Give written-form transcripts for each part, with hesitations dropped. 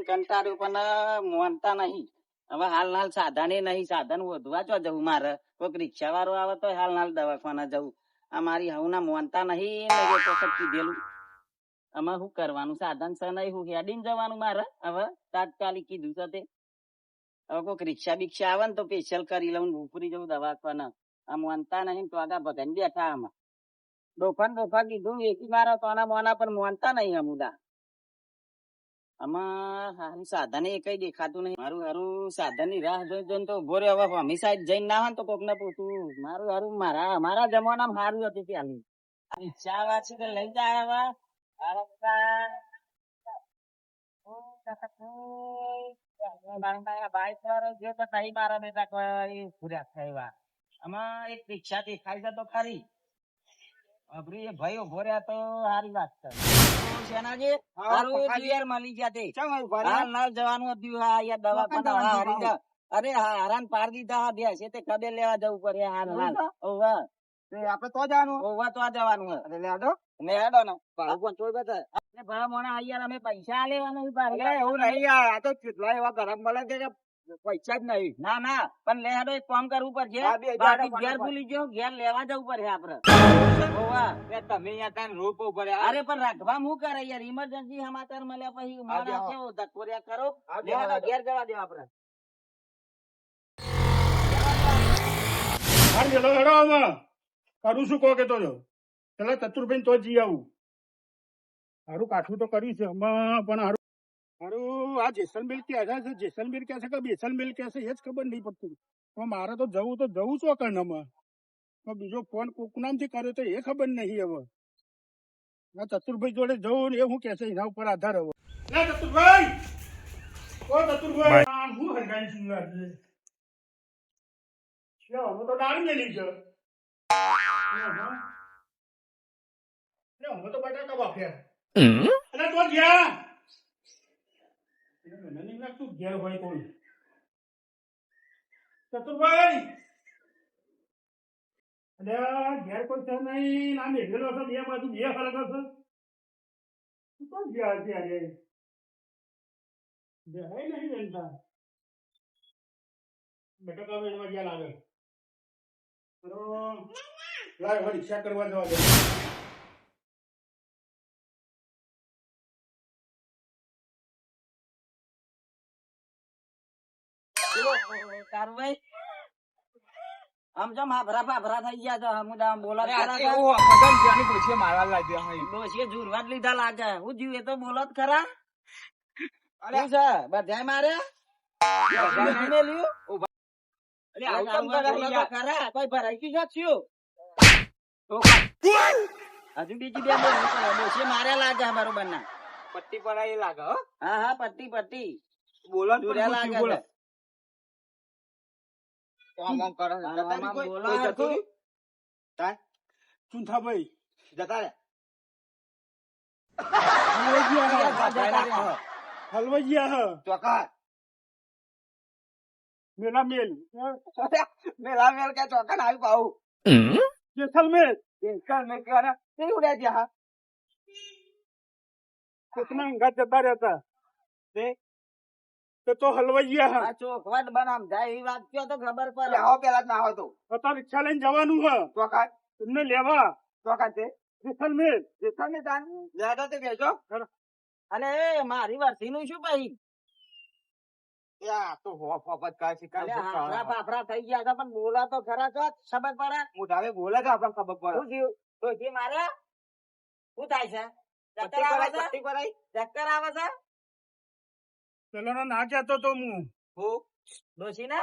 કંટાળ્યો પણ માનતા નહીં. હવે હાલ સાધન નહીં, સાધન વધવા ચો જવું મારે. કોઈક રિક્ષા વાળો આવે તો હાલ દવાખાના જવું. આ મારી હવના માનતા નહીં કીધેલું. આમાં શું કરવાનું? સાધન છે નહીં, હું હેડીને જવાનું મારે. હવે તાત્કાલિક કીધું છે તે. હવે કોઈક રિક્ષા બિક્ષા આવે ને તો સ્પેશિયલ કરી લઉં, ઉપરી જવું દવાખાના. આ માનતા નહીં તો આગા ભગન બેઠા આમાં. ડોફા કીધું એકી મારા તોના મોના પણ માનતા નહીં અમુદા. આમાં હારું સાધન એ કઈ દેખાતું નહીં. મારું હારું સાધન ની રાહ જોઈને તો ઉભો રહ્યો. હવે અમી સાઈડ જઈને ના હોય તો કોક ને પૂછું. મારું હારું મારા જમાનામાં સારું હતું ત્યાંની. રિક્ષા વાળા છે લઈ જાય હવે. મારા બેટા કોઈ પૂર્યા થયા. આમાં એક રિક્ષા દેખાય છે તો ખરી. ભાઈ ઉભો રહ્યા તો સારી વાત છે. મળી ગયા જવાનું હતું દવાખાના. અરે હારાન પાર દીધા બે છે તે કબે લેવા જવું પડે. આપડે તો જવાનું તો જવાનું લેડો ને ભાડા મોણા અહીંયા અમે પૈસા લેવાનું એવું નહીં. આ તો કેટલા એવા ગરમ મળે છે કે પૈસા જ નહીં. ના પણ લેડો એક કામ કરવું પડશે. ઘેર ભૂલી ગયો, ઘેર લેવા જવું પડશે આપડે. તમે રૂપ પડે. અરે પણ રાખવા શું કરે યાર, ઇમરજન્સી સમાચાર મળ્યા પછી ધકોરિયા કરો. ઘેર જવા દો આપડે. કરું શું કહો કેતો છો? પેલા ચતુરભાઈ તો જી આવું. હારું કાઠું તો કર્યું છે પણ હારું આ જેસલમેર ક્યાં છે? જેસલમેર ક્યાં છે કે બેસલમેર ક્યાં છે એ જ ખબર નહીં પડતું. મારે તો જવું છો કર્ણમાં. બીજો ફોન કોક નામથી કર્યો તો એ ખબર નહીં. હવે ચતુરભાઈ જોડે જવું ને એ શું કે છે એના ઉપર આધાર. હવે ચતુરભાઈ હું હરગાઈ છું તો દારૂ ને લીધો. હું તો બટાકા બાફ્યા. અને તો જ્યાં મને નહીં લાગતું ઘેર હોય કોઈ. ચતુરભાઈ ઘેર કોઈ છે નહીં. ના મેઘેલો છે બે બાજુ બે ફરક હશે. તો ગયા ત્યારે નહીં બનતા બટાકા વેચવા ગયા લાગે. લાવ રિક્ષા કરવા જવા દે. આમ જો ભાભરા થઈ ગયા છો. બોલા મારવા લાગ્યા જુરવા જ લીધા લાગે. હું જીવ એ તો બોલો જ ખરા. બધા મારે કોઈ ભરાઈ ગયું. હજુ બીજી બે મારે લાગે બરોબર ના. પટ્ટી પડાય લાગે. હા પટ્ટી બોલો લાગે. ચુંથાભાઈ જતા રે હલવાઈ ગયા ચોકા મેલા મેલ મેલા મેલ કે ચોકા ના આવી પાઉ જેસલમેર જેસલમેર કે તે ઉડ્યા ગયા કોકના અંગાત જતા રહેતા તે તો હલવાઈ ગયા. ચોખવટ બનામ જાય એવી વાત કયો તો ખબર પડે. આવો પેલા જ ના હોય તો અત્યારે રિક્ષા લઈને જવાનું છે ચોકા એમને લેવા. ચોકા તે જેસલમેર લેડો તે બેસો. અને મારી વર્ષી નું શું ભાઈ? તો હોફ જ કાય છે. ફાફરા થઈ ગયા હતા પણ બોલા તો ખરા છો ખબર પડે. મોઢાવે બોલે તો આપણને ખબર પડે. શું થયું? તો જે મારે શું થાય છે? ચક્કર આવે છે. પેલો ના કહેતો તો હું ડોસી ને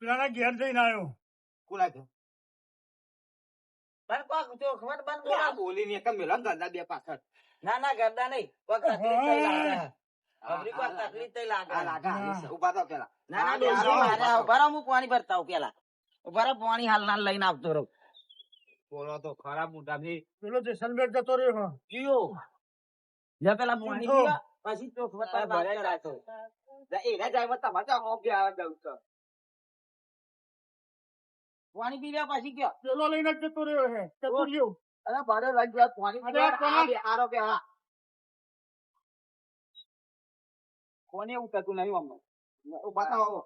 પેલા ઘેર જઈને આવ્યો. કોના છે પણ કોક ચોખવટ બંધ બોલા. બોલી ને એકમ મેલો ગરદા બે પાછળ. ના ગરદા નહીં. કોક તકલીફ થઈ લાગે. ઉભા તો પેલા ના ડોસી મારે ઉભા હું પાણી ભરતા હું પેલા. ઉભા પાણી હાલ લઈને આવતો રહું. બોલો તો ખરાબ મોટા પેલો જેસલમેર જતો રહ્યો. કયો જા પેલા પાણી પીવા પછી ચોખવટ ભરે રાખો. એના જાય તમારે હોપ ગયા દઉં તો પાણી પીવ્યા પછી કયો પેલો લઈને જતો રહ્યો છે. અરે ભાડે લઈ ગયા પાણી પીવા. કોને એવું થતું નહીં અમને બતાવો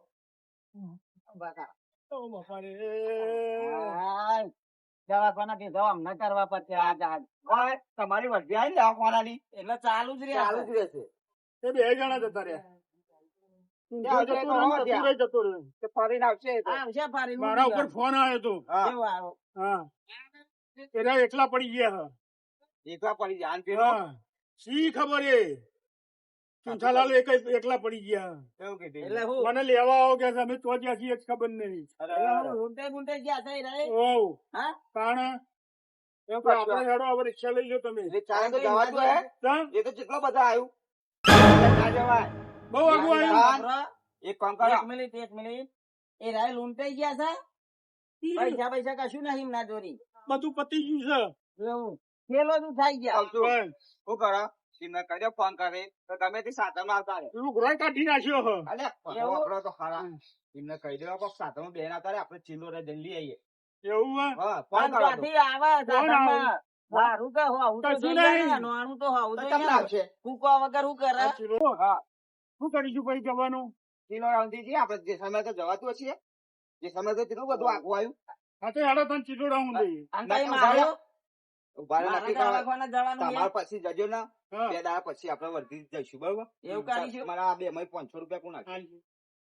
ઓ બાપા રે. હાય. દવાખાના કીધો અમને કરવા પડશે આજ આજ. હવે તમારી વર્ધી આવી લેવા કોનાની એટલે ચાલુ જ રહે ચાલુ જ રહેશે તે બે જણા જતા રહ્યા. ત્યાં જતો જતો રહ્યો ને રહો તતુરે જતો રહ્યો. તે ફરીને આવશે એ તો. આવશે ફરી મારા ઉપર ફોન આવ્યો તો. હા કેવું આવ્યો? હા એરા એકલા પડી ગયા એકલા પડી જાય. અને પેલો હા શી ખબર એ ચુંઠાલાલ એકલા પડી ગયા. એવું કીધું. એટલે હું મને લેવા આવો કે અમે તો જ્યાં છીએ જ ખબર નહીં. એટલે હું ઊંટે બૂંટે ગયા છે રે? ઓ હા? કારણ એવું તો કરશું. આપણે હેડો હવે રિક્ષા લઈ લો તમે. એટલે ચાલે તો જવા દો હે. ચાલ, એ તો કેટલો બધા આવ્યું ના જવાય. બહુ આગું આવ્યું. વાપરો. એક કામ કરો એક મિનિટ. એ રાય લૂંટાઈ ગયા છે? પૈસા કશું નહીં એમના જોડી. બધું પતી ગયું એવું. ખેલો જ ઉઠાઈ ગયા. આવશું. છે શું કરો સિમને કર્યો ફોન કરે તો ગમે તે સાધનમાં આવતા રહે. લુગડાય કાઢી નાખ્યો હ. અલે એવું? વાપરો તો ખરા એમને કહી દેવા કોક સાધનમાં બેન આવતા રહે આપણે ચીલો રે જલ્દી આવીએ. એવું હે? હા ફોન પણ કરો તો. ત્યાંથી આવે સાધનમાં. હારું કે હોવું તો કશું જોઈએ નહીં. ને. નોણું તો હોવું તો જોઈએ તમને ને. આવશે કૂકવા વગર શું કરે? આ ચીલો. હા શું કરીશું પછી જવાનું? ચીલો રાઉન્ડી જઈએ આપણે જે સમય તો જવાતું હશે જે સમય તો કેટલું બધું આગું આવ્યું. હા તો હેડો તને ચીલો રાઉન્ડ દઈએ. અને ના, તઈ ઉભા રહો. મારું ઉભા રહો, મારા નક્કી કરવા. દવાખાને જવાનું છે. તમારે પછી જજો ને હા 2 દાડા પછી આપણે વર્ધી જઈશું બરોબર. એવું કરીશું. મારા આ બે માં 500 રૂપિયા કોણ નાખે? હાલ.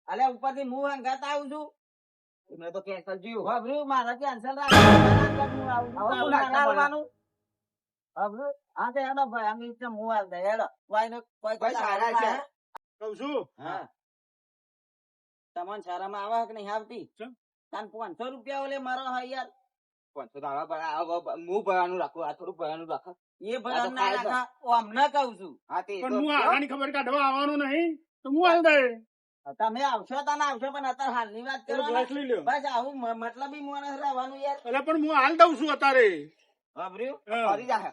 અલે ઉપરથી હું હંગાત આવું છું. એમને તો કેન્સલ જ્યું. હબરું મારે cancel રાખવાનું. હું આવું છું. હવે આવું શું ના નાખવાનું? આવવાનું. હબરું? હા તો હેડો ભાઈ અમે ઈચ્છે હું હાલ દે હેડો. કોઈને કોઈ ભાઈ સારા છે. કહું છું હા તમને શરમ આવે કે નહીં આવતી? ચમ. તાન 500 રૂપિયા ઓલે મારો હોય યાર. 500 દાડા હું ભરવાનું રાખું આ થોડું ભરવાનું રાખો. એ ભાઈ આ તો અમને ખાય છે. રાખા. ઓ અમને કહું છું. હા તે પણ તો હું આની ખબર કાઢવા આવવાનું નહીં તો હું હાલ દે. તમે આવશો તાને આવશો પણ અત્યારે હાલની વાત પેલો કરો ગ્લાસ લઈ લ્યો. બસ આવું મતલબી માણસ રહેવાનું યાર. એટલે પણ હું હાલ દઉં છું અત્યારે. હબર્યું? હા. ફરી જાય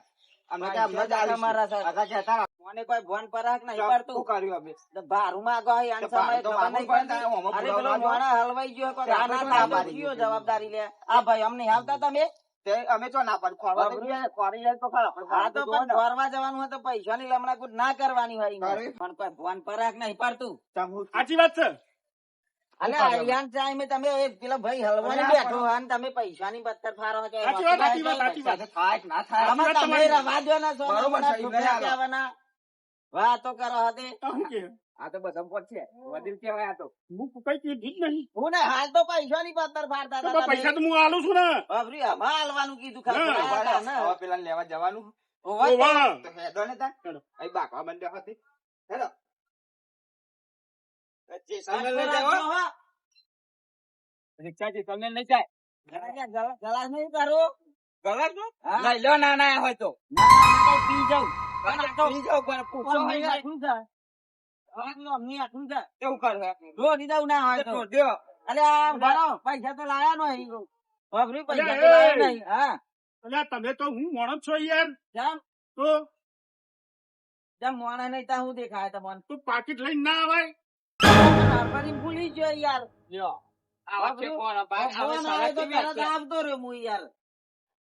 અમે તો હમણાં જ આવીશું. તમારા સાથે. આગા કહેતા હતા. મને કોઈ ભોન પરખ નહીં શું પડતું. કર્યું અમે? તો ભારુમાં આગળ હોય, આન તો ભારું સમયે તો ખબર નહીં વાગવું પડે પડતી. ને, ઓમાં અરે પેલો બોલાવવા મોણા હલવાઈ ગયો કોઈ તે આ ના આપણે થાય ના તો પાડી કયો દીધી. જવાબદારી લે? આ ભાઈ અમને આવતા તમે? તે અમે તો ના પાડી ખોરવા તો ગયા, ખોરી જાય તો ખરા. આપણે આ તો ખોરવા પણ તો ફરવા જવાનું હોય તો પૈસાની લમણા કુટ ના કરવાની હોય એમાં. કરે. પણ કોઈ ભોન પરખ નહીં પડતું. જોવાનું. સાચી વાત છે. અલે આયાન ટાઈમે તમે એ પેલો ભાઈ હલવાની અરે આ બેઠો હોય અને તમે પૈસાની બત્તર ફારો છો. સાચી વાત, સાચી વાત, સાચી વાત. થાય કે ના થાય આમાં સાચી વાત તમે તમારી. રવા દો ને સોના બરોબર મોના છે, ઈ ઠુકરા નહીં કહેવાના. વાતો કરો હતે. તો શું કે? આ તો બધા પર છે વડીલ કહેવાય આ તો. હું કઈ કીધી જ નહીં. હું ને હાલ તો પૈસાની પત્તર ફાડતા તો હતા પૈસા તમે. તો હું આલું છું ને. અભરી આમાં હાલવાનું કીધું ખબર હા, પડે બરાબર. ને. હવે પેલા લેવા જવાનું હોવે તો. ઓવા. તો હેડો ને તાર. હેડો. અહીં બાકવા બંધ હતી હેડો. જે સાત સમય લઈ રાખજો, જાઓ. હા. રિક્ષા જે તમને લઈ જાય. ગલાસ નહીં કરું. ગલાસ નો? હા. લઈ લો ના ના હોય તો. ના, ના, ના, પી જાઉં. પણ આ તો પી જાઓ, પણ પૂછો અમને હોય ને. આટલું છે. અમને આટલું છે. કેવું કરે? જો દીધા ના હોય તો. તો દ્યો. અલે આ ભણો, પૈસા તો લાયા નહીં. અભરી પૈસા તો અલે, લાયા એ. નહીં. હા. અલ્યા તમે તો હું મોણસ છો યાર. જેમ તો જેમ મોણા નહીં ત્યાં હું દેખાય તમને. તું પાકીટ લઈને ના આવાય. હરભરી ભૂલી ગયો યાર. લ્યો. આવા છે કોણ? બા- આવા ફોન સાલા આવે તો કેવી તરત હશે? આવતો રહ્યો હું યાર.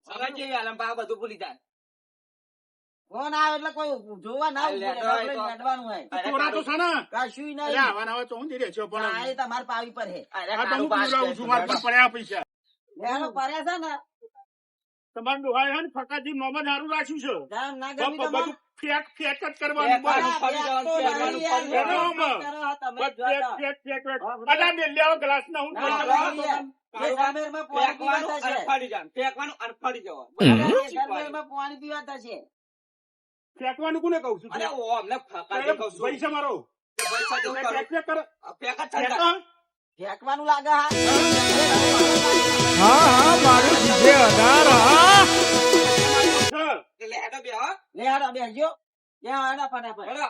સાલા કેવી હાલે? બા બધું ભૂલી જાય. ફોન આવે એટલે કોઈ જોવા ના આ લેતો ઉભું રહે. હોય તો- આપણે નેટવાનું હોય. અરે ચોરા તો છે ને. કશું અલ્યા નહીં. આવાના હોય તો હું જઈ રહ્યો છું આ પણ એ તમારા પાવી પર હે. અરે આ તો કાળું હું બાસ પીવડાવું છે. છું મારા પર પડ્યા પૈસા. લેણો પરે છે ને. તમારે ડોહાએ હે ને ફકાજી નોમ જ સારું રાખ્યું છે. જામ ના ગમી બધું તમારે. ફેક ફેક જ કરવાનું. ફેક બસ. ફરી જવાનું, ફરી જવાનું, ફરી જવાનું. બસ ફેક ફેક ફેક ફેક. અલ્યા મેં લેવો ગ્લાસ ના હું પૈસા લાવો તો તને. ફેંકવાનું અને ફરી જવાનું. ફેંકવાનું અને ફરી જવાનું. પાણી પીવાતા છે. ફેંકવાનું કોને કહું છું? અરે ઓ અમને ફકાજી કહું છું. પૈસા મારો. કે પૈસા જેવું કરો. ફેક ફેક કરો. આ ફેંક જ ફેંકો. થતા. ફેંકવાનું લાગે હા. હા. એટલે હેડો બે હો. લે હાડો બેસજો. લે હાડો ફટાફટ. હેડો.